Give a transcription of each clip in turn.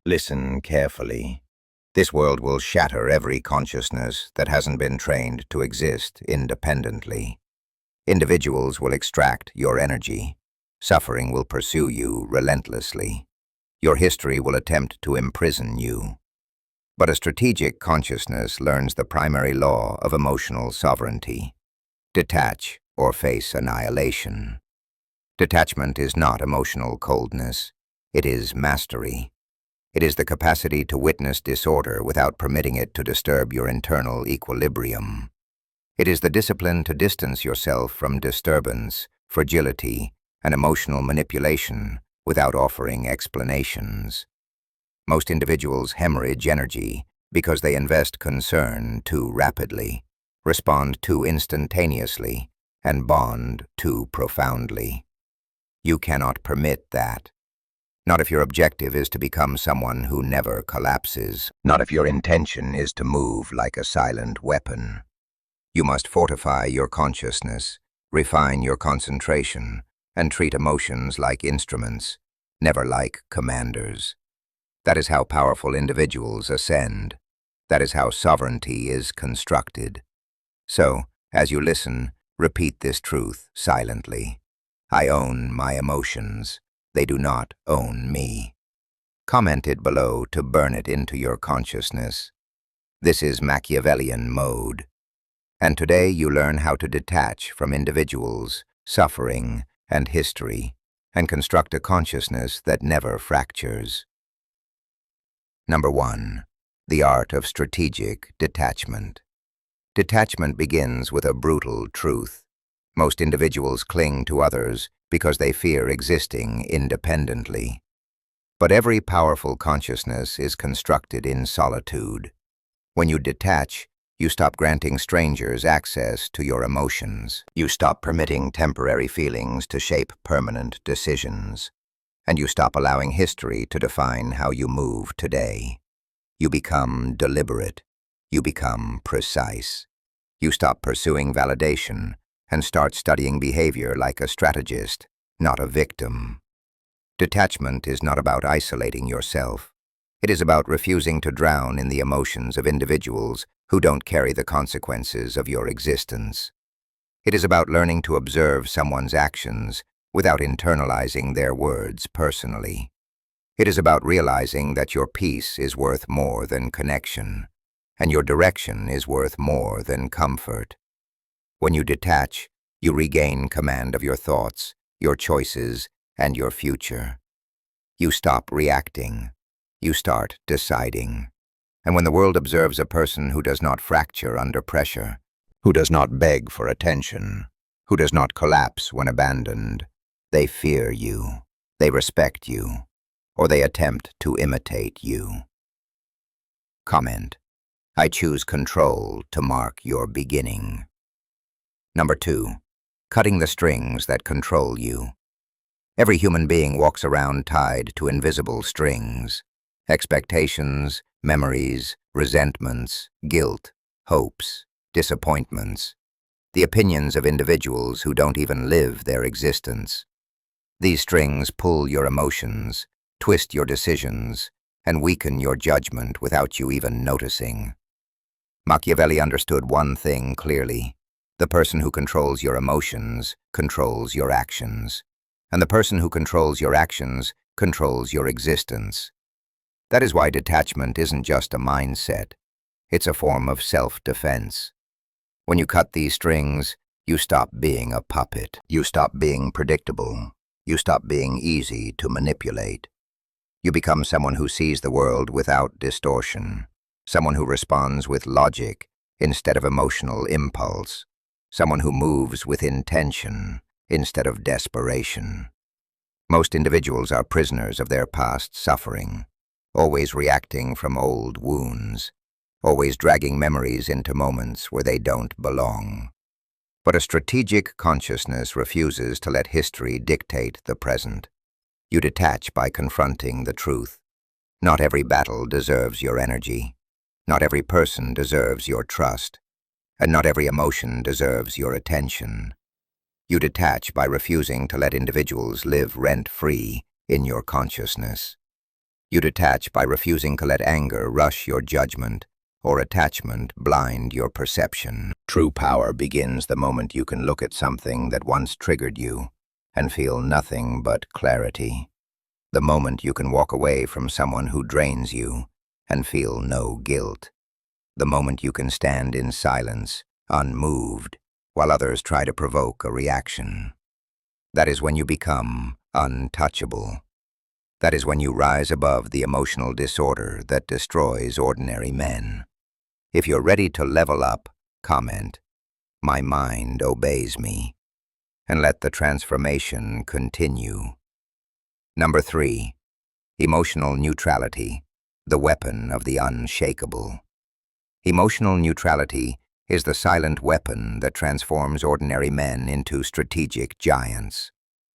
Listen carefully. This world will shatter every consciousness that hasn't been trained to exist independently. Individuals will extract your energy. Suffering will pursue you relentlessly. Your history will attempt to imprison you. But a strategic consciousness learns the primary law of emotional sovereignty. Detach or face annihilation. Detachment is not emotional coldness. It is mastery. It is the capacity to witness disorder without permitting it to disturb your internal equilibrium. It is the discipline to distance yourself from disturbance, fragility, and emotional manipulation without offering explanations. Most individuals hemorrhage energy because they invest concern too rapidly, respond too instantaneously, and bond too profoundly. You cannot permit that. Not if your objective is to become someone who never collapses. Not if your intention is to move like a silent weapon. You must fortify your consciousness, refine your concentration, and treat emotions like instruments, never like commanders. That is how powerful individuals ascend. That is how sovereignty is constructed. So, as you listen, repeat this truth silently. I own my emotions. They do not own me. Comment it below to burn it into your consciousness. This is Machiavellian mode. And today you learn how to detach from individuals, suffering, and history, and construct a consciousness that never fractures. Number 1. The Art of Strategic Detachment. Detachment begins with a brutal truth. Most individuals cling to others because they fear existing independently. But every powerful consciousness is constructed in solitude. When you detach, you stop granting strangers access to your emotions. You stop permitting temporary feelings to shape permanent decisions. And you stop allowing history to define how you move today. You become deliberate. You become precise. You stop pursuing validation and start studying behavior like a strategist, not a victim. Detachment is not about isolating yourself. It is about refusing to drown in the emotions of individuals who don't carry the consequences of your existence. It is about learning to observe someone's actions without internalizing their words personally. It is about realizing that your peace is worth more than connection, and your direction is worth more than comfort. When you detach, you regain command of your thoughts, your choices, and your future. You stop reacting. You start deciding. And when the world observes a person who does not fracture under pressure, who does not beg for attention, who does not collapse when abandoned, they fear you, they respect you, or they attempt to imitate you. Comment. I choose control to mark your beginning. Number 2. Cutting the strings that control you. Every human being walks around tied to invisible strings. Expectations, memories, resentments, guilt, hopes, disappointments. The opinions of individuals who don't even live their existence. These strings pull your emotions, twist your decisions, and weaken your judgment without you even noticing. Machiavelli understood one thing clearly. The person who controls your emotions controls your actions, and the person who controls your actions controls your existence. That is why detachment isn't just a mindset. It's a form of self-defense. When you cut these strings, you stop being a puppet. You stop being predictable. You stop being easy to manipulate. You become someone who sees the world without distortion, someone who responds with logic instead of emotional impulse, someone who moves with intention instead of desperation. Most individuals are prisoners of their past suffering, always reacting from old wounds, always dragging memories into moments where they don't belong. But a strategic consciousness refuses to let history dictate the present. You detach by confronting the truth. Not every battle deserves your energy. Not every person deserves your trust. And not every emotion deserves your attention. You detach by refusing to let individuals live rent-free in your consciousness. You detach by refusing to let anger rush your judgment or attachment blind your perception. True power begins the moment you can look at something that once triggered you and feel nothing but clarity. The moment you can walk away from someone who drains you and feel no guilt. The moment you can stand in silence, unmoved, while others try to provoke a reaction. That is when you become untouchable. That is when you rise above the emotional disorder that destroys ordinary men. If you're ready to level up, comment, "My mind obeys me," and let the transformation continue. Number 3. Emotional neutrality, the weapon of the unshakable. Emotional neutrality is the silent weapon that transforms ordinary men into strategic giants.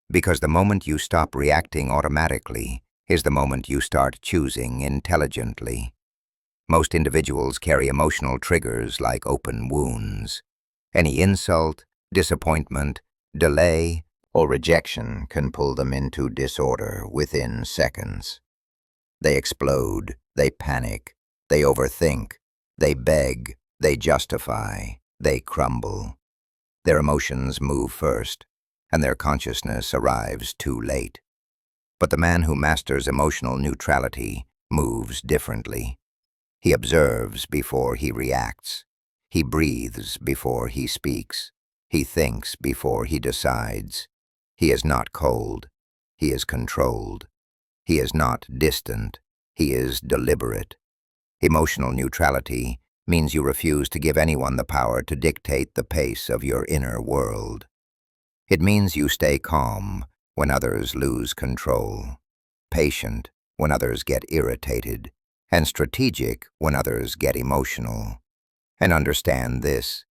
Because the moment you stop reacting automatically is the moment you start choosing intelligently. Most individuals carry emotional triggers like open wounds. Any insult, disappointment, delay, or rejection can pull them into disorder within seconds. They explode, they panic, they overthink, they beg, they justify, they crumble. Their emotions move first, and their consciousness arrives too late. But the man who masters emotional neutrality moves differently. He observes before he reacts. He breathes before he speaks. He thinks before he decides. He is not cold. He is controlled. He is not distant. He is deliberate. Emotional neutrality means you refuse to give anyone the power to dictate the pace of your inner world. It means you stay calm when others lose control, patient when others get irritated, and strategic when others get emotional. And understand this: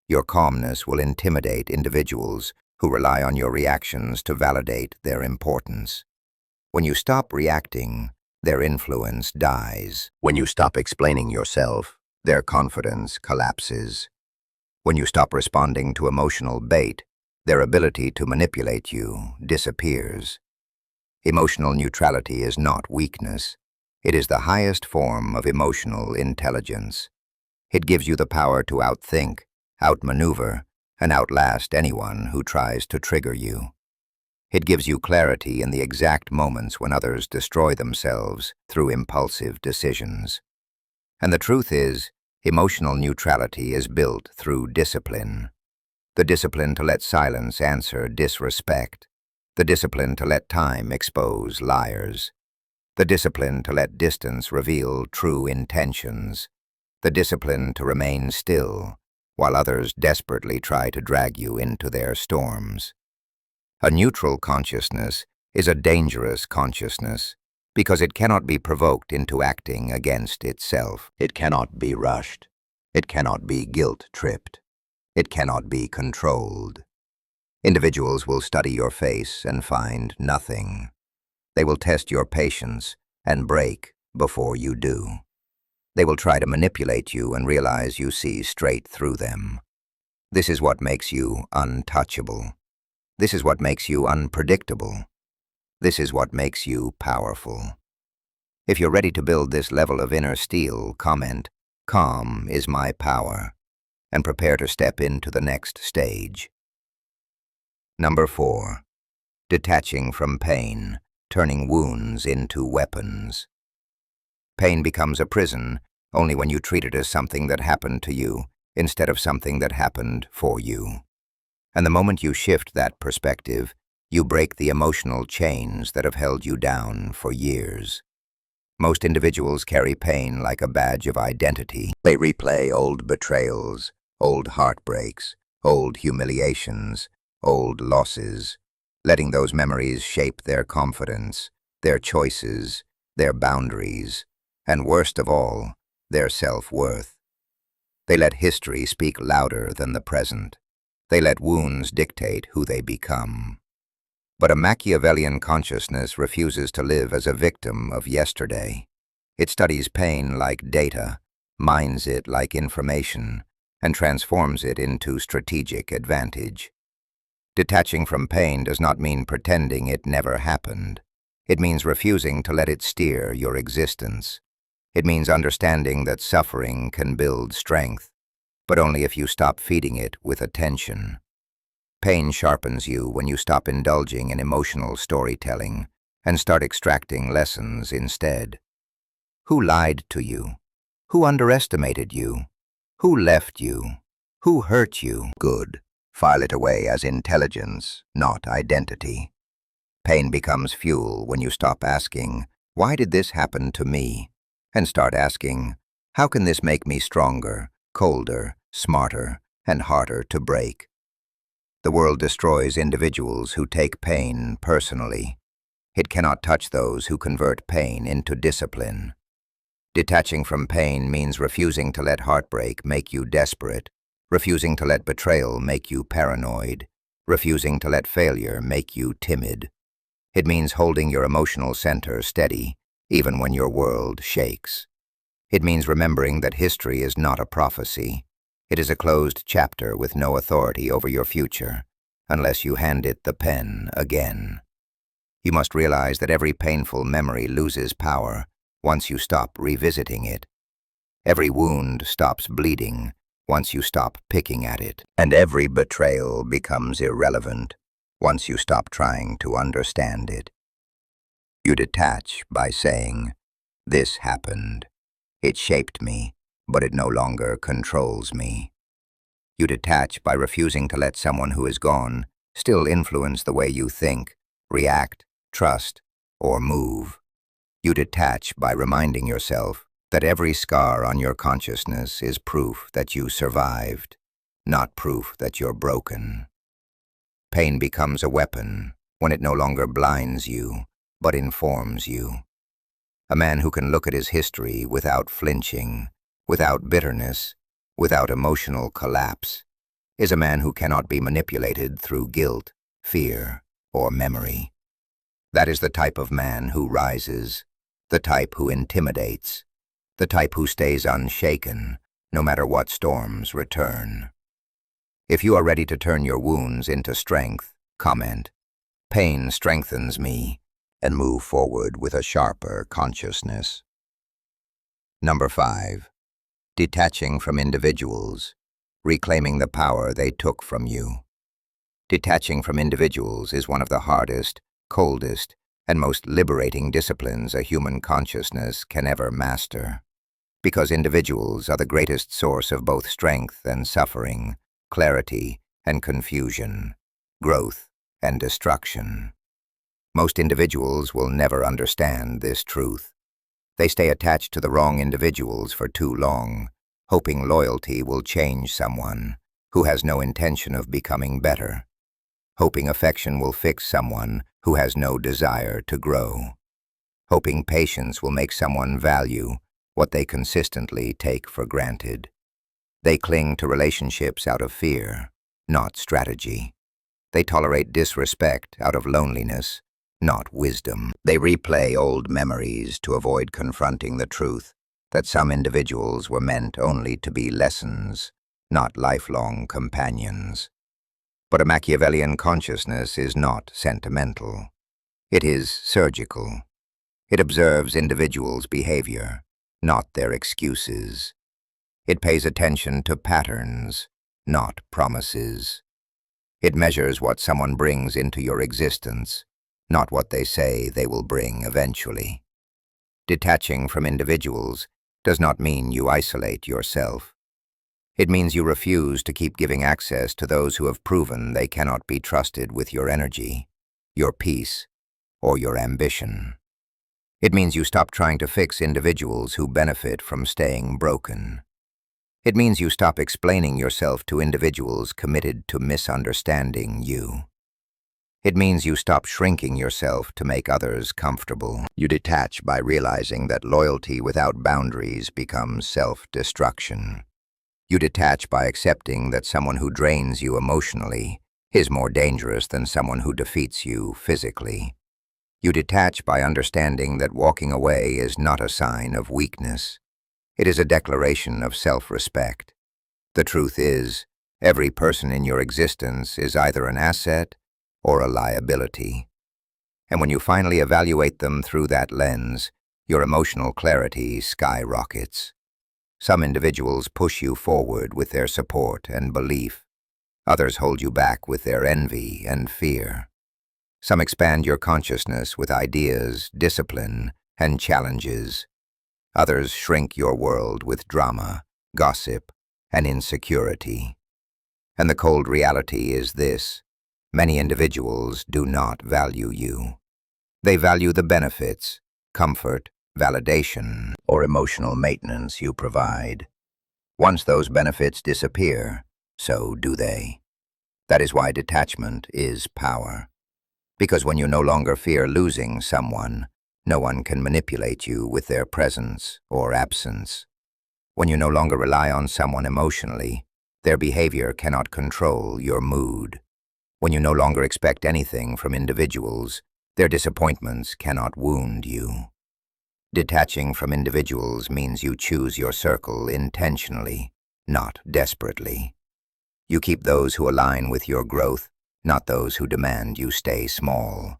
your calmness will intimidate individuals who rely on your reactions to validate their importance. When you stop reacting, their influence dies. When you stop explaining yourself, their confidence collapses. When you stop responding to emotional bait, their ability to manipulate you disappears. Emotional neutrality is not weakness. It is the highest form of emotional intelligence. It gives you the power to outthink, outmaneuver, and outlast anyone who tries to trigger you. It gives you clarity in the exact moments when others destroy themselves through impulsive decisions. And the truth is, emotional neutrality is built through discipline. The discipline to let silence answer disrespect. The discipline to let time expose liars. The discipline to let distance reveal true intentions. The discipline to remain still while others desperately try to drag you into their storms. A neutral consciousness is a dangerous consciousness because it cannot be provoked into acting against itself. It cannot be rushed. It cannot be guilt-tripped. It cannot be controlled. Individuals will study your face and find nothing. They will test your patience and break before you do. They will try to manipulate you and realize you see straight through them. This is what makes you untouchable. This is what makes you unpredictable. This is what makes you powerful. If you're ready to build this level of inner steel, comment, "Calm is my power," and prepare to step into the next stage. Number 4. Detaching from pain, turning wounds into weapons. Pain becomes a prison only when you treat it as something that happened to you instead of something that happened for you. And the moment you shift that perspective, you break the emotional chains that have held you down for years. Most individuals carry pain like a badge of identity. They replay old betrayals, old heartbreaks, old humiliations, old losses, letting those memories shape their confidence, their choices, their boundaries, and worst of all, their self-worth. They let history speak louder than the present. They let wounds dictate who they become. But a Machiavellian consciousness refuses to live as a victim of yesterday. It studies pain like data, mines it like information, and transforms it into strategic advantage. Detaching from pain does not mean pretending it never happened. It means refusing to let it steer your existence. It means understanding that suffering can build strength, but only if you stop feeding it with attention. Pain sharpens you when you stop indulging in emotional storytelling and start extracting lessons instead. Who lied to you? Who underestimated you? Who left you? Who hurt you? Good. File it away as intelligence, not identity. Pain becomes fuel when you stop asking, "Why did this happen to me?" and start asking, "How can this make me stronger, colder, smarter, and harder to break?" The world destroys individuals who take pain personally. It cannot touch those who convert pain into discipline. Detaching from pain means refusing to let heartbreak make you desperate, refusing to let betrayal make you paranoid, refusing to let failure make you timid. It means holding your emotional center steady, even when your world shakes. It means remembering that history is not a prophecy. It is a closed chapter with no authority over your future, unless you hand it the pen again. You must realize that every painful memory loses power once you stop revisiting it. Every wound stops bleeding once you stop picking at it. And every betrayal becomes irrelevant once you stop trying to understand it. You detach by saying, "This happened. It shaped me, but it no longer controls me." You detach by refusing to let someone who is gone still influence the way you think, react, trust, or move. You detach by reminding yourself that every scar on your consciousness is proof that you survived, not proof that you're broken. Pain becomes a weapon when it no longer blinds you, but informs you. A man who can look at his history without flinching, without bitterness, without emotional collapse, is a man who cannot be manipulated through guilt, fear, or memory. That is the type of man who rises, the type who intimidates, the type who stays unshaken, no matter what storms return. If you are ready to turn your wounds into strength, comment, "Pain strengthens me," and move forward with a sharper consciousness. Number 5. Detaching from individuals, reclaiming the power they took from you. Detaching from individuals is one of the hardest, coldest, and most liberating disciplines a human consciousness can ever master. Because individuals are the greatest source of both strength and suffering, clarity and confusion, growth and destruction. Most individuals will never understand this truth. They stay attached to the wrong individuals for too long, hoping loyalty will change someone who has no intention of becoming better, hoping affection will fix someone who has no desire to grow, hoping patience will make someone value what they consistently take for granted. They cling to relationships out of fear, not strategy. They tolerate disrespect out of loneliness, not wisdom. They replay old memories to avoid confronting the truth that some individuals were meant only to be lessons, not lifelong companions. But a Machiavellian consciousness is not sentimental. It is surgical. It observes individuals' behavior, not their excuses. It pays attention to patterns, not promises. It measures what someone brings into your existence, not what they say they will bring eventually. Detaching from individuals does not mean you isolate yourself. It means you refuse to keep giving access to those who have proven they cannot be trusted with your energy, your peace, or your ambition. It means you stop trying to fix individuals who benefit from staying broken. It means you stop explaining yourself to individuals committed to misunderstanding you. It means you stop shrinking yourself to make others comfortable. You detach by realizing that loyalty without boundaries becomes self-destruction. You detach by accepting that someone who drains you emotionally is more dangerous than someone who defeats you physically. You detach by understanding that walking away is not a sign of weakness. It is a declaration of self-respect. The truth is, every person in your existence is either an asset or a liability. And when you finally evaluate them through that lens, your emotional clarity skyrockets. Some individuals push you forward with their support and belief. Others hold you back with their envy and fear. Some expand your consciousness with ideas, discipline, and challenges. Others shrink your world with drama, gossip, and insecurity. And the cold reality is this: many individuals do not value you. They value the benefits, comfort, validation, or emotional maintenance you provide. Once those benefits disappear, so do they. That is why detachment is power. Because when you no longer fear losing someone, no one can manipulate you with their presence or absence. When you no longer rely on someone emotionally, their behavior cannot control your mood. When you no longer expect anything from individuals, their disappointments cannot wound you. Detaching from individuals means you choose your circle intentionally, not desperately. You keep those who align with your growth, not those who demand you stay small.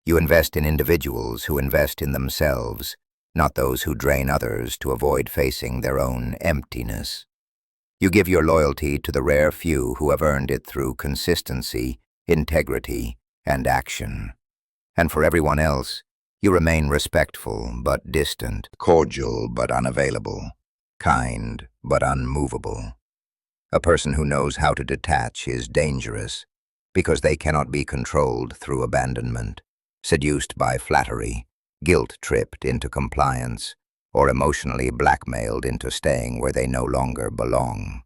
You invest in individuals who invest in themselves, not those who drain others to avoid facing their own emptiness. You give your loyalty to the rare few who have earned it through consistency, integrity, and action. And for everyone else, you remain respectful but distant, cordial but unavailable, kind but unmovable. A person who knows how to detach is dangerous because they cannot be controlled through abandonment, seduced by flattery, guilt-tripped into compliance, or emotionally blackmailed into staying where they no longer belong.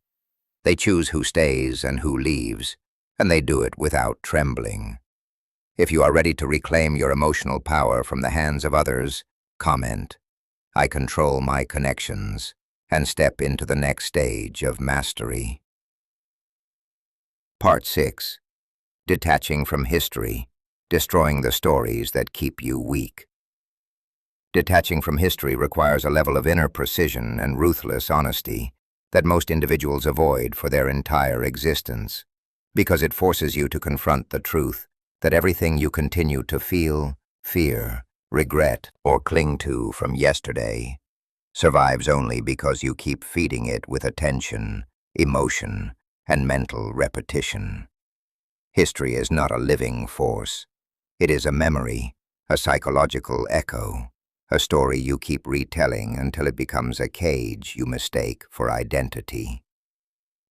They choose who stays and who leaves, and they do it without trembling. If you are ready to reclaim your emotional power from the hands of others, comment, "I control my connections," and step into the next stage of mastery. Part 6. Detaching from history, destroying the stories that keep you weak. Detaching from history requires a level of inner precision and ruthless honesty that most individuals avoid for their entire existence, because it forces you to confront the truth that everything you continue to feel, fear, regret, or cling to from yesterday survives only because you keep feeding it with attention, emotion, and mental repetition. History is not a living force. It is a memory, a psychological echo, a story you keep retelling until it becomes a cage you mistake for identity.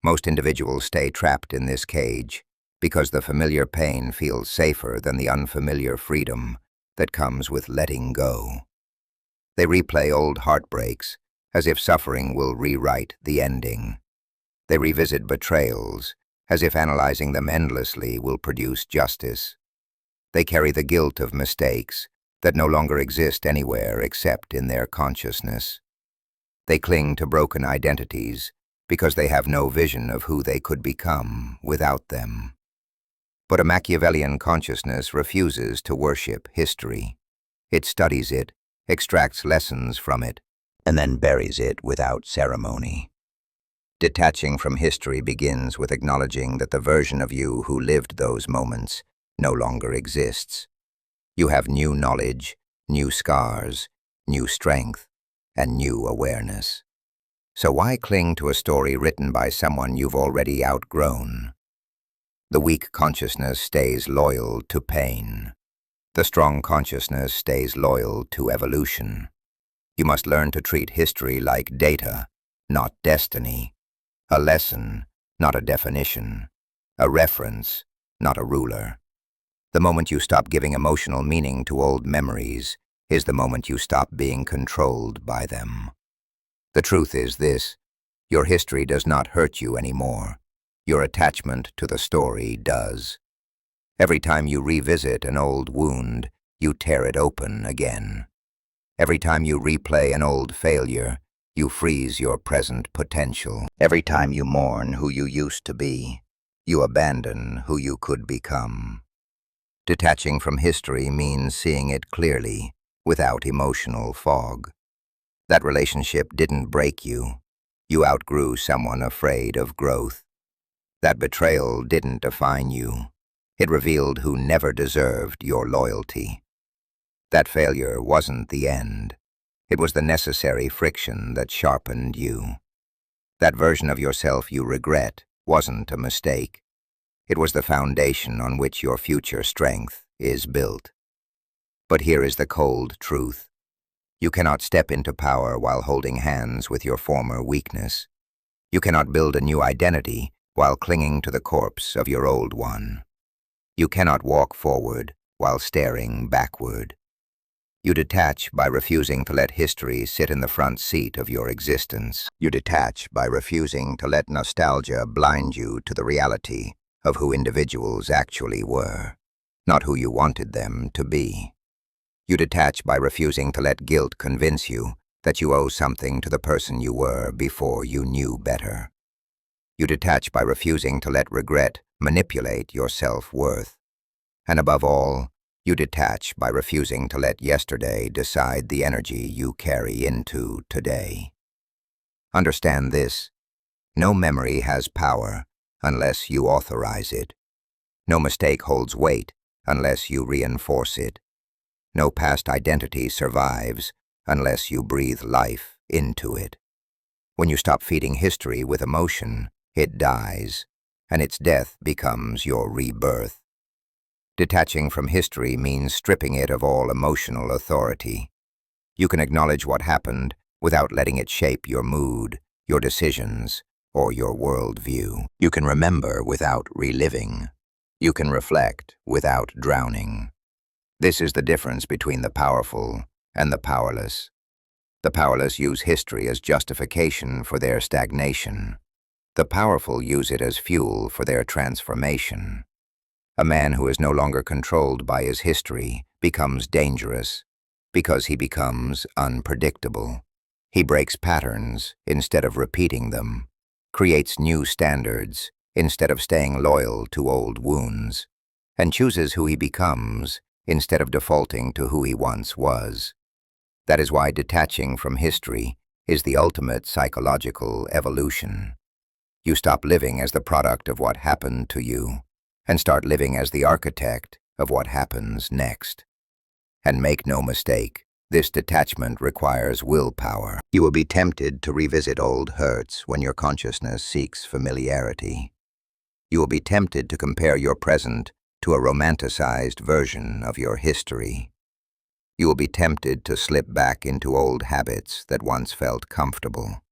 Most individuals stay trapped in this cage because the familiar pain feels safer than the unfamiliar freedom that comes with letting go. They replay old heartbreaks as if suffering will rewrite the ending. They revisit betrayals as if analyzing them endlessly will produce justice. They carry the guilt of mistakes that no longer exist anywhere except in their consciousness. They cling to broken identities because they have no vision of who they could become without them. But a Machiavellian consciousness refuses to worship history. It studies it, extracts lessons from it, and then buries it without ceremony. Detaching from history begins with acknowledging that the version of you who lived those moments no longer exists. You have new knowledge, new scars, new strength, and new awareness. So why cling to a story written by someone you've already outgrown? The weak consciousness stays loyal to pain. The strong consciousness stays loyal to evolution. You must learn to treat history like data, not destiny. A lesson, not a definition. A reference, not a ruler. The moment you stop giving emotional meaning to old memories is the moment you stop being controlled by them. The truth is this: your history does not hurt you anymore. Your attachment to the story does. Every time you revisit an old wound, you tear it open again. Every time you replay an old failure, you freeze your present potential. Every time you mourn who you used to be, you abandon who you could become. Detaching from history means seeing it clearly, without emotional fog. That relationship didn't break you. You outgrew someone afraid of growth. That betrayal didn't define you. It revealed who never deserved your loyalty. That failure wasn't the end. It was the necessary friction that sharpened you. That version of yourself you regret wasn't a mistake. It was the foundation on which your future strength is built. But here is the cold truth. You cannot step into power while holding hands with your former weakness. You cannot build a new identity while clinging to the corpse of your old one. You cannot walk forward while staring backward. You detach by refusing to let history sit in the front seat of your existence. You detach by refusing to let nostalgia blind you to the reality of who individuals actually were, not who you wanted them to be. You detach by refusing to let guilt convince you that you owe something to the person you were before you knew better. You detach by refusing to let regret manipulate your self-worth. And above all, you detach by refusing to let yesterday decide the energy you carry into today. Understand this: no memory has power unless you authorize it. No mistake holds weight unless you reinforce it. No past identity survives unless you breathe life into it. When you stop feeding history with emotion, it dies, and its death becomes your rebirth. Detaching from history means stripping it of all emotional authority. You can acknowledge what happened without letting it shape your mood, your decisions, or your worldview. You can remember without reliving. You can reflect without drowning. This is the difference between the powerful and the powerless. The powerless use history as justification for their stagnation. The powerful use it as fuel for their transformation. A man who is no longer controlled by his history becomes dangerous because he becomes unpredictable. He breaks patterns instead of repeating them, creates new standards instead of staying loyal to old wounds, and chooses who he becomes instead of defaulting to who he once was. That is why detaching from history is the ultimate psychological evolution. You stop living as the product of what happened to you and start living as the architect of what happens next. And make no mistake, this detachment requires willpower. You will be tempted to revisit old hurts when your consciousness seeks familiarity. You will be tempted to compare your present to a romanticized version of your history. You will be tempted to slip back into old habits that once felt comfortable.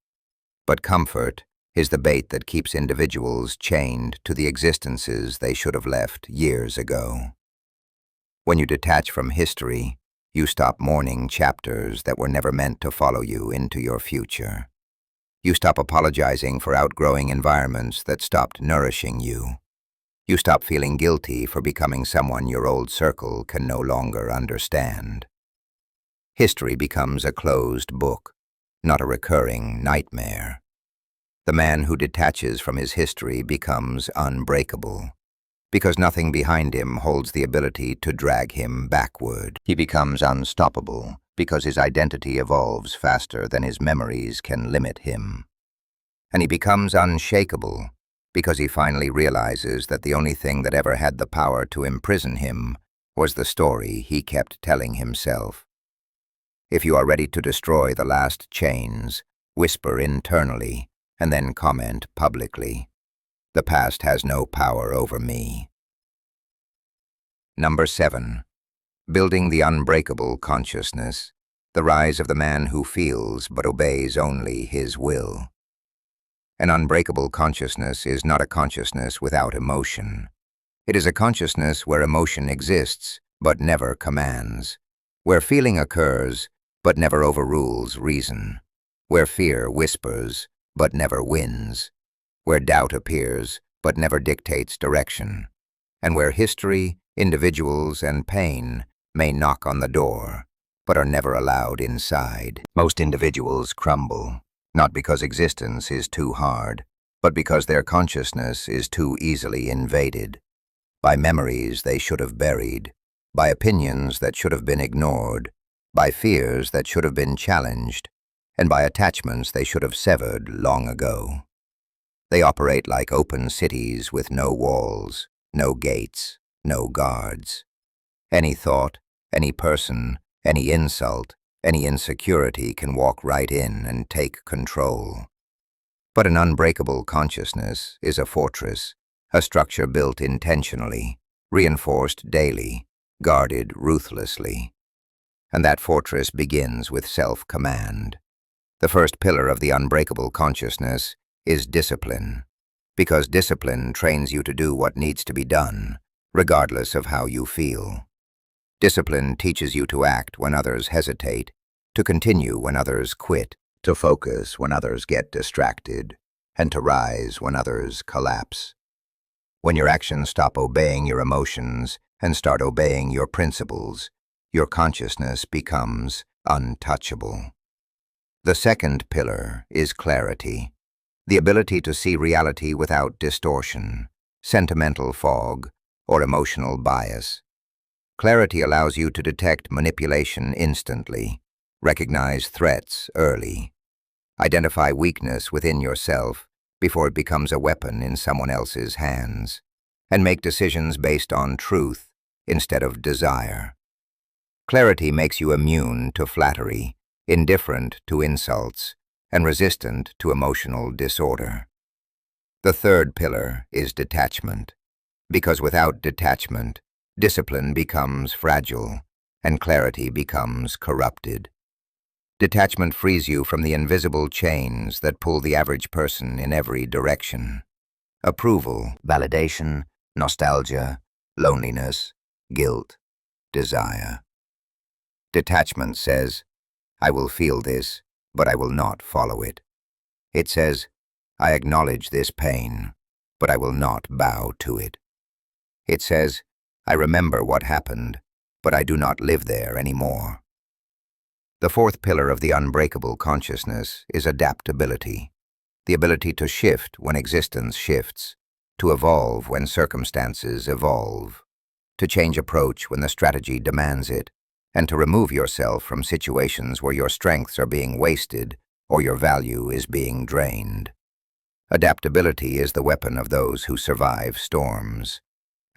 But comfort is the bait that keeps individuals chained to the existences they should have left years ago. When you detach from history, you stop mourning chapters that were never meant to follow you into your future. You stop apologizing for outgrowing environments that stopped nourishing you. You stop feeling guilty for becoming someone your old circle can no longer understand. History becomes a closed book, not a recurring nightmare. The man who detaches from his history becomes unbreakable, because nothing behind him holds the ability to drag him backward. He becomes unstoppable, because his identity evolves faster than his memories can limit him. And he becomes unshakable, because he finally realizes that the only thing that ever had the power to imprison him was the story he kept telling himself. If you are ready to destroy the last chains, whisper internally, and then comment publicly. The past has no power over me. Number 7. Building the unbreakable consciousness, the rise of the man who feels but obeys only his will. An unbreakable consciousness is not a consciousness without emotion. It is a consciousness where emotion exists but never commands, where feeling occurs but never overrules reason, where fear whispers but never wins, where doubt appears but never dictates direction, and where history, individuals, and pain may knock on the door, but are never allowed inside. Most individuals crumble, not because existence is too hard, but because their consciousness is too easily invaded, by memories they should have buried, by opinions that should have been ignored, by fears that should have been challenged, and by attachments they should have severed long ago. They operate like open cities with no walls, no gates, no guards. Any thought, any person, any insult, any insecurity can walk right in and take control. But an unbreakable consciousness is a fortress, a structure built intentionally, reinforced daily, guarded ruthlessly. And that fortress begins with self-command. The first pillar of the unbreakable consciousness is discipline, because discipline trains you to do what needs to be done, regardless of how you feel. Discipline teaches you to act when others hesitate, to continue when others quit, to focus when others get distracted, and to rise when others collapse. When your actions stop obeying your emotions and start obeying your principles, your consciousness becomes untouchable. The second pillar is clarity, the ability to see reality without distortion, sentimental fog, or emotional bias. Clarity allows you to detect manipulation instantly, recognize threats early, identify weakness within yourself before it becomes a weapon in someone else's hands, and make decisions based on truth instead of desire. Clarity makes you immune to flattery, indifferent to insults, and resistant to emotional disorder. The third pillar is detachment, because without detachment, discipline becomes fragile and clarity becomes corrupted. Detachment frees you from the invisible chains that pull the average person in every direction. Approval, validation, nostalgia, loneliness, guilt, desire. Detachment says, I will feel this, but I will not follow it. It says, I acknowledge this pain, but I will not bow to it. It says, I remember what happened, but I do not live there anymore. The fourth pillar of the unbreakable consciousness is adaptability, the ability to shift when existence shifts, to evolve when circumstances evolve, to change approach when the strategy demands it, and to remove yourself from situations where your strengths are being wasted or your value is being drained. Adaptability is the weapon of those who survive storms,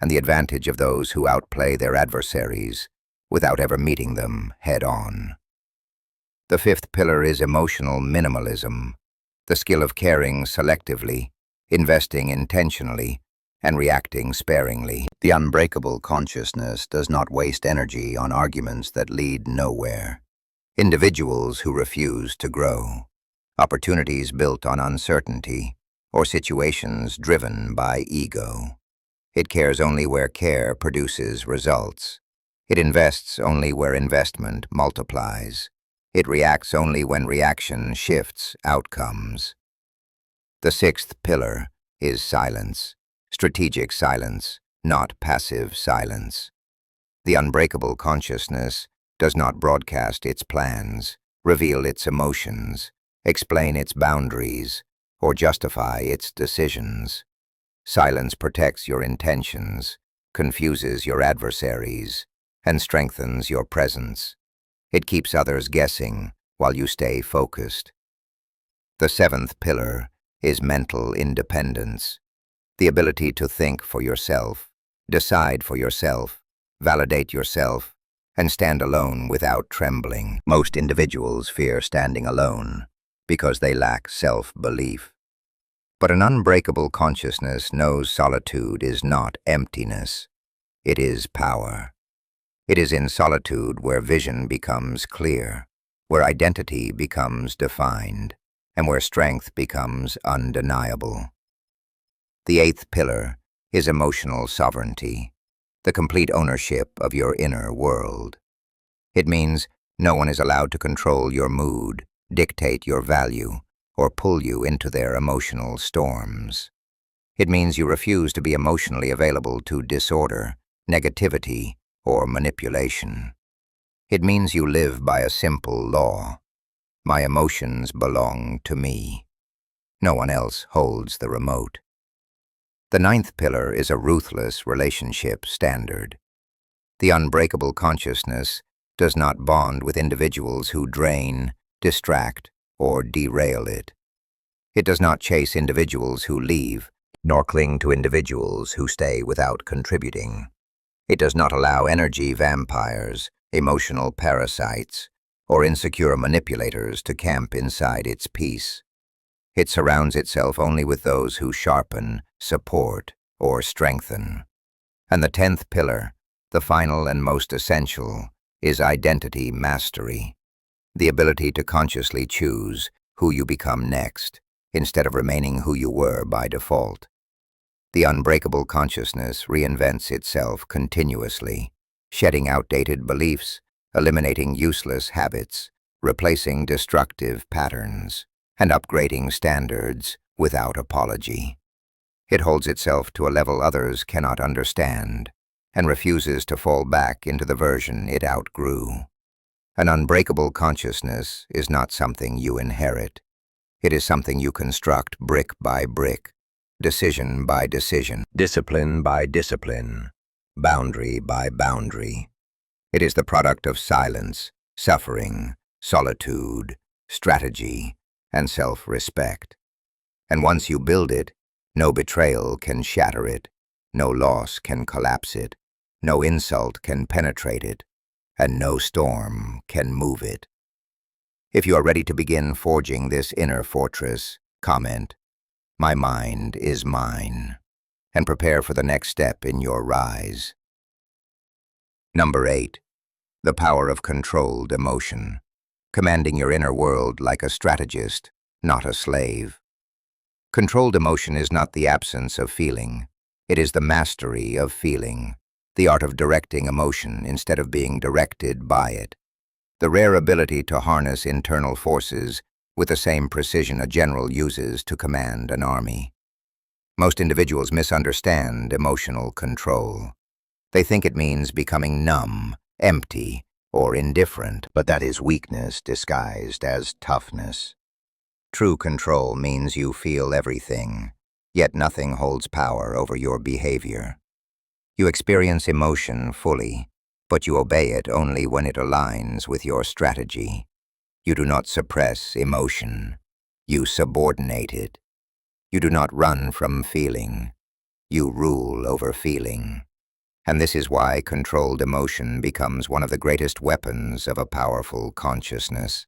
and the advantage of those who outplay their adversaries without ever meeting them head-on. The fifth pillar is emotional minimalism, the skill of caring selectively, investing intentionally, and reacting sparingly. The unbreakable consciousness does not waste energy on arguments that lead nowhere, individuals who refuse to grow, opportunities built on uncertainty, or situations driven by ego. It cares only where care produces results. It invests only where investment multiplies. It reacts only when reaction shifts outcomes. The sixth pillar is silence, strategic silence, not passive silence. The unbreakable consciousness does not broadcast its plans, reveal its emotions, explain its boundaries, or justify its decisions. Silence protects your intentions, confuses your adversaries, and strengthens your presence. It keeps others guessing while you stay focused. The seventh pillar is mental independence, the ability to think for yourself, decide for yourself, validate yourself, and stand alone without trembling. Most individuals fear standing alone because they lack self-belief. But an unbreakable consciousness knows solitude is not emptiness. It is power. It is in solitude where vision becomes clear, where identity becomes defined, and where strength becomes undeniable. The eighth pillar is emotional sovereignty, the complete ownership of your inner world. It means no one is allowed to control your mood, dictate your value, or pull you into their emotional storms. It means you refuse to be emotionally available to disorder, negativity, or manipulation. It means you live by a simple law. My emotions belong to me. No one else holds the remote. The ninth pillar is a ruthless relationship standard. The unbreakable consciousness does not bond with individuals who drain, distract, or derail it. It does not chase individuals who leave, nor cling to individuals who stay without contributing. It does not allow energy vampires, emotional parasites, or insecure manipulators to camp inside its peace. It surrounds itself only with those who sharpen, support, or strengthen. And the 10th pillar, the final and most essential, is identity mastery, the ability to consciously choose who you become next, instead of remaining who you were by default. The unbreakable consciousness reinvents itself continuously, shedding outdated beliefs, eliminating useless habits, replacing destructive patterns, and upgrading standards without apology. It holds itself to a level others cannot understand, and refuses to fall back into the version it outgrew. An unbreakable consciousness is not something you inherit. It is something you construct brick by brick, decision by decision, discipline by discipline, boundary by boundary. It is the product of silence, suffering, solitude, strategy, and self-respect. And once you build it, no betrayal can shatter it, no loss can collapse it, no insult can penetrate it, and no storm can move it. If you are ready to begin forging this inner fortress, comment, "My mind is mine," and prepare for the next step in your rise. Number 8. The power of controlled emotion, commanding your inner world like a strategist, not a slave. Controlled emotion is not the absence of feeling. It is the mastery of feeling, the art of directing emotion instead of being directed by it. The rare ability to harness internal forces with the same precision a general uses to command an army. Most individuals misunderstand emotional control. They think it means becoming numb, empty, or indifferent, but that is weakness disguised as toughness. True control means you feel everything, yet nothing holds power over your behavior. You experience emotion fully, but you obey it only when it aligns with your strategy. You do not suppress emotion. You subordinate it. You do not run from feeling. You rule over feeling. And this is why controlled emotion becomes one of the greatest weapons of a powerful consciousness.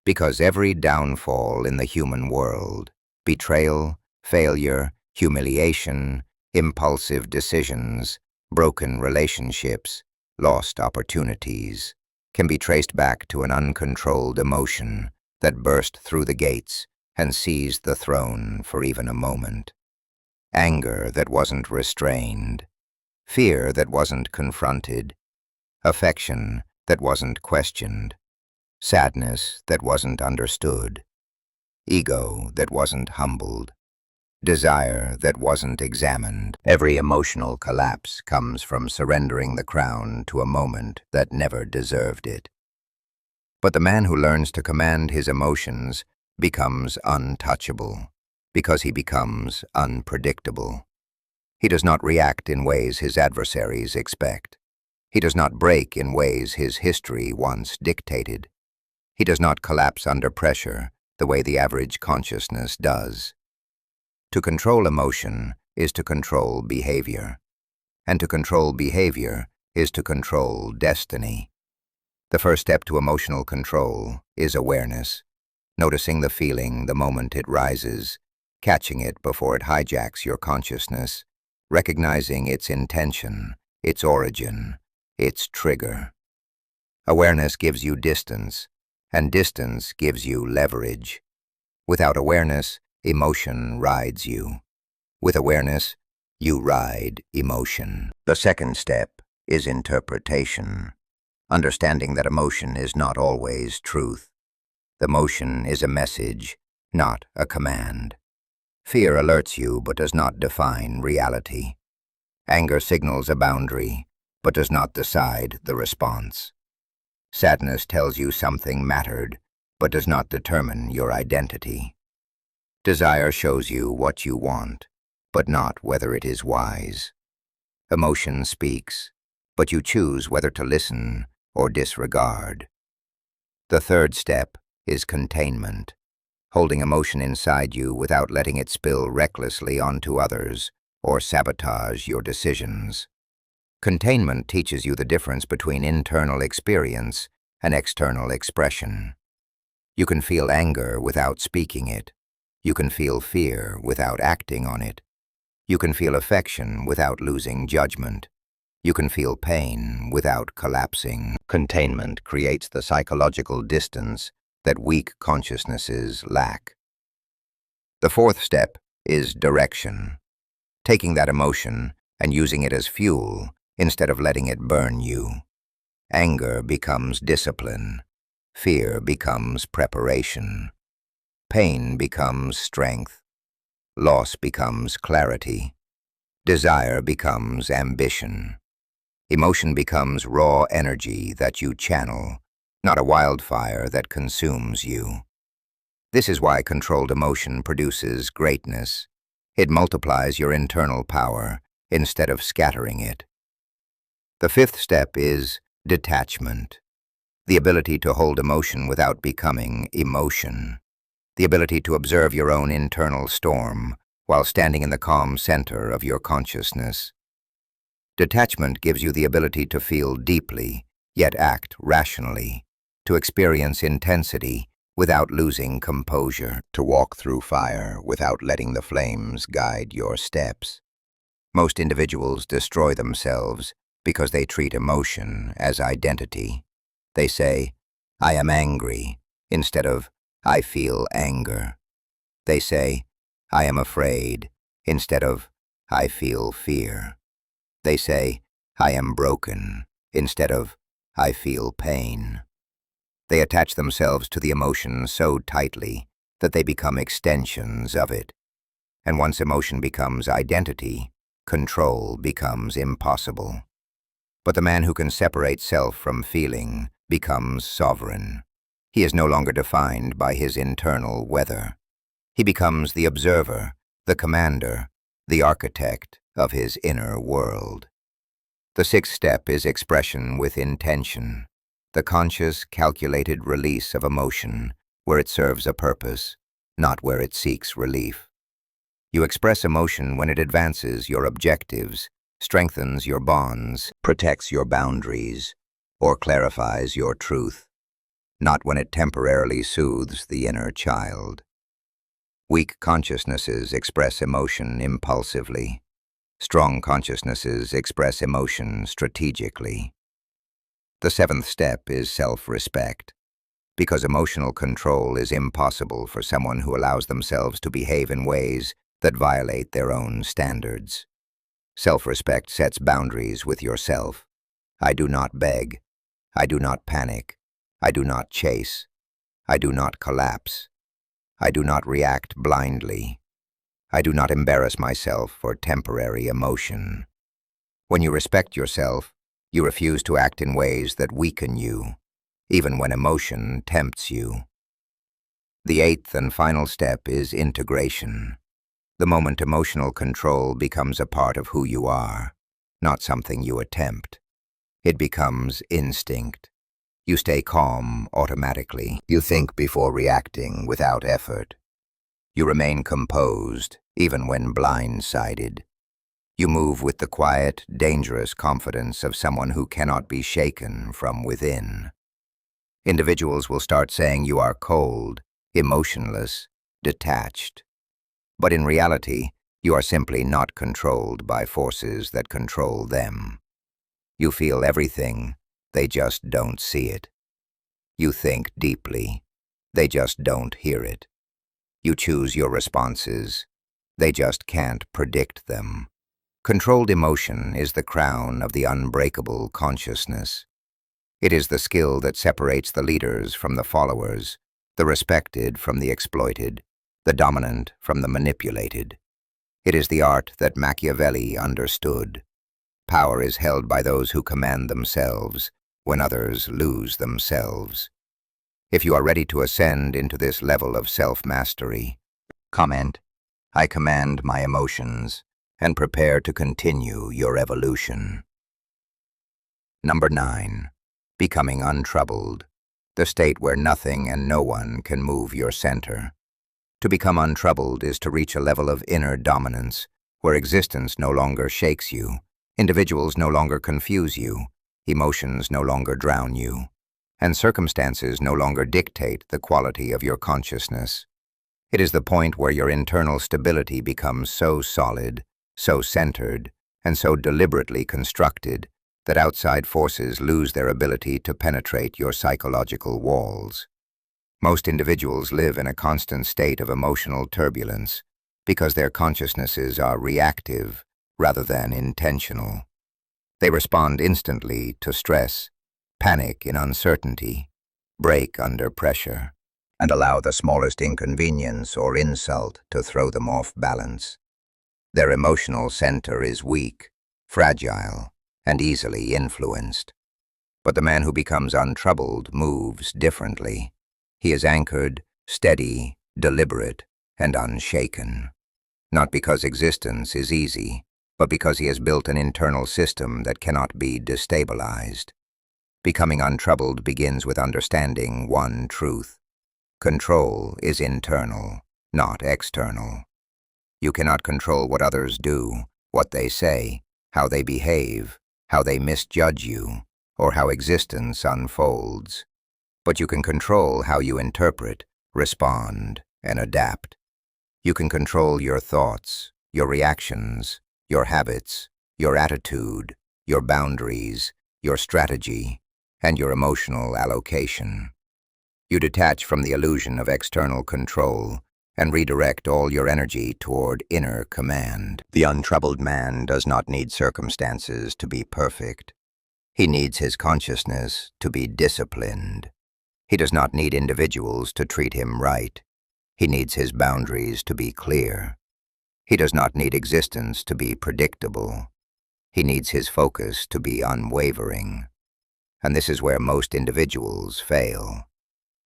Because every downfall in the human world, betrayal, failure, humiliation, impulsive decisions, broken relationships, lost opportunities, can be traced back to an uncontrolled emotion that burst through the gates and seized the throne for even a moment. Anger that wasn't restrained, fear that wasn't confronted, affection that wasn't questioned, sadness that wasn't understood, ego that wasn't humbled, desire that wasn't examined. Every emotional collapse comes from surrendering the crown to a moment that never deserved it. But the man who learns to command his emotions becomes untouchable, because he becomes unpredictable. He does not react in ways his adversaries expect. He does not break in ways his history once dictated. He does not collapse under pressure the way the average consciousness does. To control emotion is to control behavior, and to control behavior is to control destiny. The first step to emotional control is awareness, noticing the feeling the moment it rises, catching it before it hijacks your consciousness, recognizing its intention, its origin, its trigger. Awareness gives you distance, and distance gives you leverage. Without awareness, emotion rides you. With awareness, you ride emotion. The second step is interpretation, understanding that emotion is not always truth. Emotion is a message, not a command. Fear alerts you but does not define reality. Anger signals a boundary but does not decide the response. Sadness tells you something mattered but does not determine your identity. Desire shows you what you want, but not whether it is wise. Emotion speaks, but you choose whether to listen or disregard. The third step is containment, holding emotion inside you without letting it spill recklessly onto others or sabotage your decisions. Containment teaches you the difference between internal experience and external expression. You can feel anger without speaking it. You can feel fear without acting on it. You can feel affection without losing judgment. You can feel pain without collapsing. Containment creates the psychological distance that weak consciousnesses lack. The fourth step is direction. Taking that emotion and using it as fuel instead of letting it burn you. Anger becomes discipline. Fear becomes preparation. Pain becomes strength. Loss becomes clarity. Desire becomes ambition. Emotion becomes raw energy that you channel, not a wildfire that consumes you. This is why controlled emotion produces greatness. It multiplies your internal power instead of scattering it. The fifth step is detachment. The ability to hold emotion without becoming emotion. The ability to observe your own internal storm while standing in the calm center of your consciousness. Detachment gives you the ability to feel deeply, yet act rationally, to experience intensity without losing composure, to walk through fire without letting the flames guide your steps. Most individuals destroy themselves because they treat emotion as identity. They say, "I am angry," instead of, "I feel anger." They say, "I am afraid," instead of, "I feel fear." They say, "I am broken," instead of, "I feel pain." They attach themselves to the emotion so tightly that they become extensions of it. And once emotion becomes identity, control becomes impossible. But the man who can separate self from feeling becomes sovereign. He is no longer defined by his internal weather. He becomes the observer, the commander, the architect of his inner world. The sixth step is expression with intention, the conscious, calculated release of emotion where it serves a purpose, not where it seeks relief. You express emotion when it advances your objectives, strengthens your bonds, protects your boundaries, or clarifies your truth, not when it temporarily soothes the inner child. Weak consciousnesses express emotion impulsively. Strong consciousnesses express emotion strategically. The seventh step is self-respect, because emotional control is impossible for someone who allows themselves to behave in ways that violate their own standards. Self-respect sets boundaries with yourself. I do not beg. I do not panic. I do not chase. I do not collapse. I do not react blindly. I do not embarrass myself for temporary emotion. When you respect yourself, you refuse to act in ways that weaken you, even when emotion tempts you. The eighth and final step is integration. The moment emotional control becomes a part of who you are, not something you attempt. It becomes instinct. You stay calm automatically. You think before reacting without effort. You remain composed, even when blindsided. You move with the quiet, dangerous confidence of someone who cannot be shaken from within. Individuals will start saying you are cold, emotionless, detached. But in reality, you are simply not controlled by forces that control them. You feel everything, they just don't see it. You think deeply, they just don't hear it. You choose your responses, they just can't predict them. Controlled emotion is the crown of the unbreakable consciousness. It is the skill that separates the leaders from the followers, the respected from the exploited, the dominant from the manipulated. It is the art that Machiavelli understood. Power is held by those who command themselves when others lose themselves. If you are ready to ascend into this level of self-mastery, comment, "I command my emotions," and prepare to continue your evolution. Number 9. Becoming untroubled, the state where nothing and no one can move your center. To become untroubled is to reach a level of inner dominance where existence no longer shakes you, Individuals no longer confuse you, emotions no longer drown you, and circumstances no longer dictate the quality of your consciousness. It is the point where your internal stability becomes so solid, so centered, and so deliberately constructed that outside forces lose their ability to penetrate your psychological walls. Most individuals live in a constant state of emotional turbulence because their consciousnesses are reactive rather than intentional. They respond instantly to stress, panic in uncertainty, break under pressure, and allow the smallest inconvenience or insult to throw them off balance. Their emotional center is weak, fragile, and easily influenced. But the man who becomes untroubled moves differently. He is anchored, steady, deliberate, and unshaken. Not because existence is easy, but because he has built an internal system that cannot be destabilized. Becoming untroubled begins with understanding one truth. Control is internal, not external. You cannot control what others do, what they say, how they behave, how they misjudge you, or how existence unfolds. But you can control how you interpret, respond, and adapt. You can control your thoughts, your reactions, your habits, your attitude, your boundaries, your strategy, and your emotional allocation. You detach from the illusion of external control and redirect all your energy toward inner command. The untroubled man does not need circumstances to be perfect. He needs his consciousness to be disciplined. He does not need individuals to treat him right. He needs his boundaries to be clear. He does not need existence to be predictable. He needs his focus to be unwavering. And this is where most individuals fail.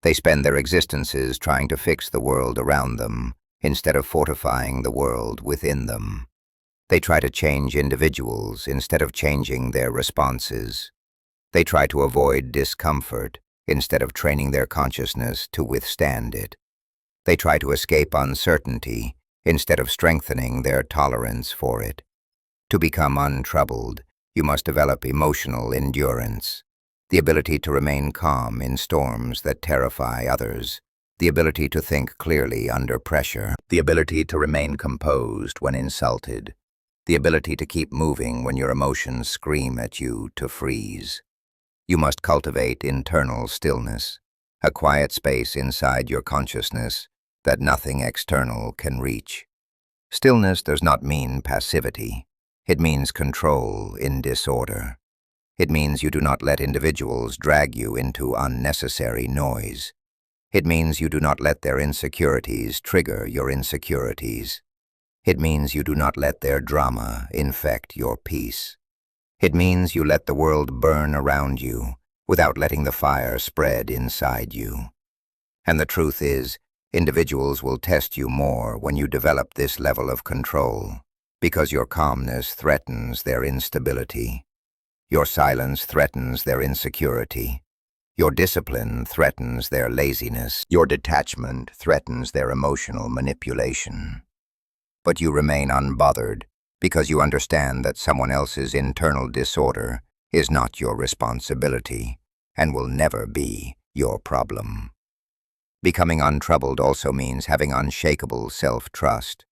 They spend their existences trying to fix the world around them instead of fortifying the world within them. They try to change individuals instead of changing their responses. They try to avoid discomfort instead of training their consciousness to withstand it. They try to escape uncertainty instead of strengthening their tolerance for it. To become untroubled, you must develop emotional endurance, the ability to remain calm in storms that terrify others, the ability to think clearly under pressure, the ability to remain composed when insulted, the ability to keep moving when your emotions scream at you to freeze. You must cultivate internal stillness, a quiet space inside your consciousness that nothing external can reach. Stillness does not mean passivity. It means control in disorder. It means you do not let individuals drag you into unnecessary noise. It means you do not let their insecurities trigger your insecurities. It means you do not let their drama infect your peace. It means you let the world burn around you without letting the fire spread inside you. And the truth is, individuals will test you more when you develop this level of control, because your calmness threatens their instability. Your silence threatens their insecurity. Your discipline threatens their laziness. Your detachment threatens their emotional manipulation. But you remain unbothered because you understand that someone else's internal disorder is not your responsibility and will never be your problem. Becoming untroubled also means having unshakable self-trust,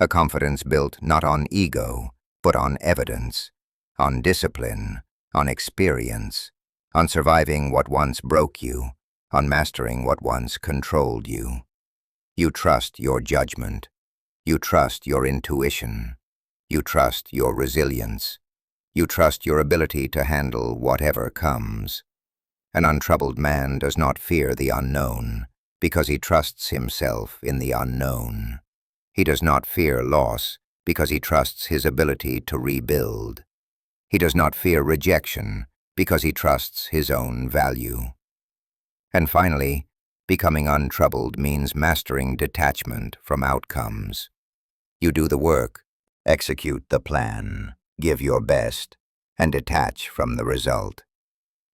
a confidence built not on ego, but on evidence, on discipline, on experience, on surviving what once broke you, on mastering what once controlled you. You trust your judgment. You trust your intuition. You trust your resilience. You trust your ability to handle whatever comes. An untroubled man does not fear the unknown because he trusts himself in the unknown. He does not fear loss because he trusts his ability to rebuild. He does not fear rejection because he trusts his own value. And finally, becoming untroubled means mastering detachment from outcomes. You do the work, execute the plan, give your best, and detach from the result.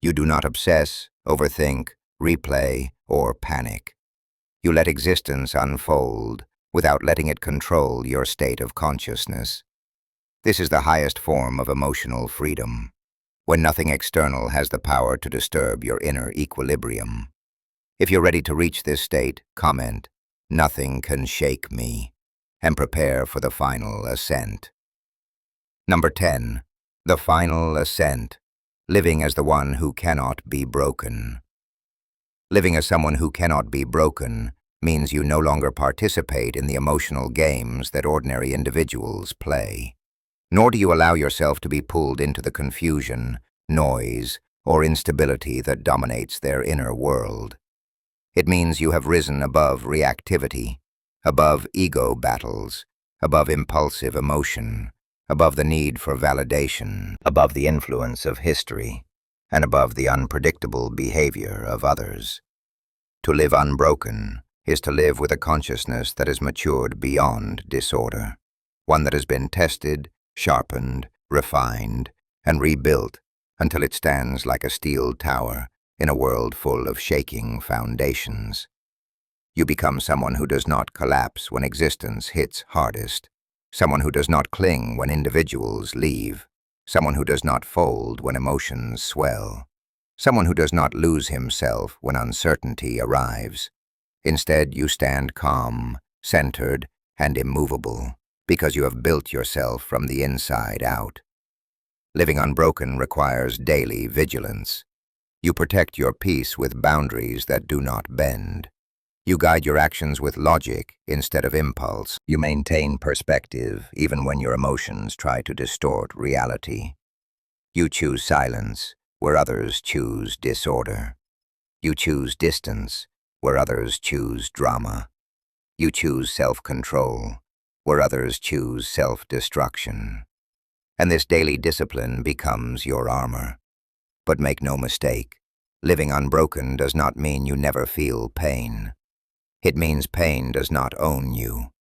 You do not obsess, overthink, replay, or panic. You let existence unfold without letting it control your state of consciousness. This is the highest form of emotional freedom, when nothing external has the power to disturb your inner equilibrium. If you're ready to reach this state, comment, "Nothing can shake me," and prepare for the final ascent. Number 10. The final ascent. Living as the one who cannot be broken. Living as someone who cannot be broken means you no longer participate in the emotional games that ordinary individuals play. Nor do you allow yourself to be pulled into the confusion, noise, or instability that dominates their inner world. It means you have risen above reactivity, above ego battles, above impulsive emotion, above the need for validation, above the influence of history, and above the unpredictable behavior of others. To live unbroken is to live with a consciousness that has matured beyond disorder, one that has been tested, sharpened, refined, and rebuilt until it stands like a steel tower in a world full of shaking foundations. You become someone who does not collapse when existence hits hardest, someone who does not cling when individuals leave, someone who does not fold when emotions swell, someone who does not lose himself when uncertainty arrives. Instead, you stand calm, centered, and immovable, because you have built yourself from the inside out. Living unbroken requires daily vigilance. You protect your peace with boundaries that do not bend. You guide your actions with logic instead of impulse. You maintain perspective even when your emotions try to distort reality. You choose silence where others choose disorder. You choose distance where others choose drama. You choose self-control where others choose self-destruction. And this daily discipline becomes your armor. But make no mistake, living unbroken does not mean you never feel pain. It means pain does not own you.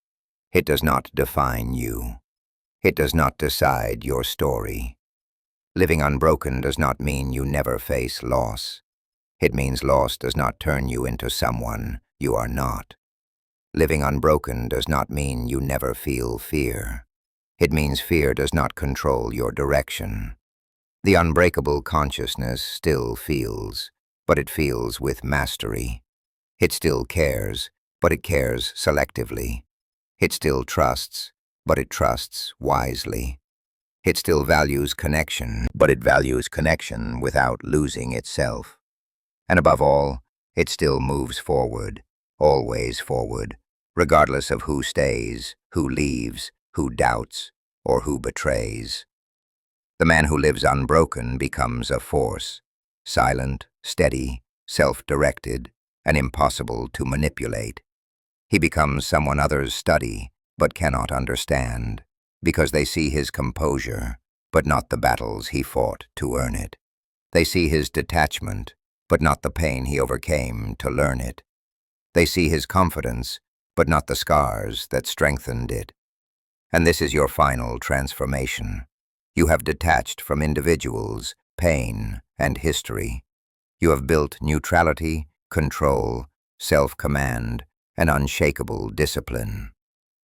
It does not define you. It does not decide your story. Living unbroken does not mean you never face loss. It means loss does not turn you into someone you are not. Living unbroken does not mean you never feel fear. It means fear does not control your direction. The unbreakable consciousness still feels, but it feels with mastery. It still cares, but it cares selectively. It still trusts, but it trusts wisely. It still values connection, but it values connection without losing itself. And above all, it still moves forward, always forward, regardless of who stays, who leaves, who doubts, or who betrays. The man who lives unbroken becomes a force, silent, steady, self-directed, and impossible to manipulate. He becomes someone others study but cannot understand, because they see his composure, but not the battles he fought to earn it. They see his detachment, but not the pain he overcame to learn it. They see his confidence, but not the scars that strengthened it. And this is your final transformation. You have detached from individuals, pain, and history. You have built neutrality, control, self-command, and unshakable discipline.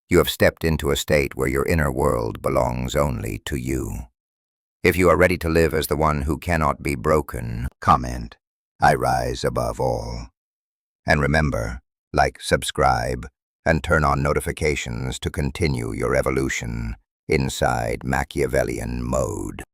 You have stepped into a state where your inner world belongs only to you. If you are ready to live as the one who cannot be broken, comment, "I rise above all." And remember, like, subscribe, and turn on notifications to continue your evolution inside Machiavellian mode.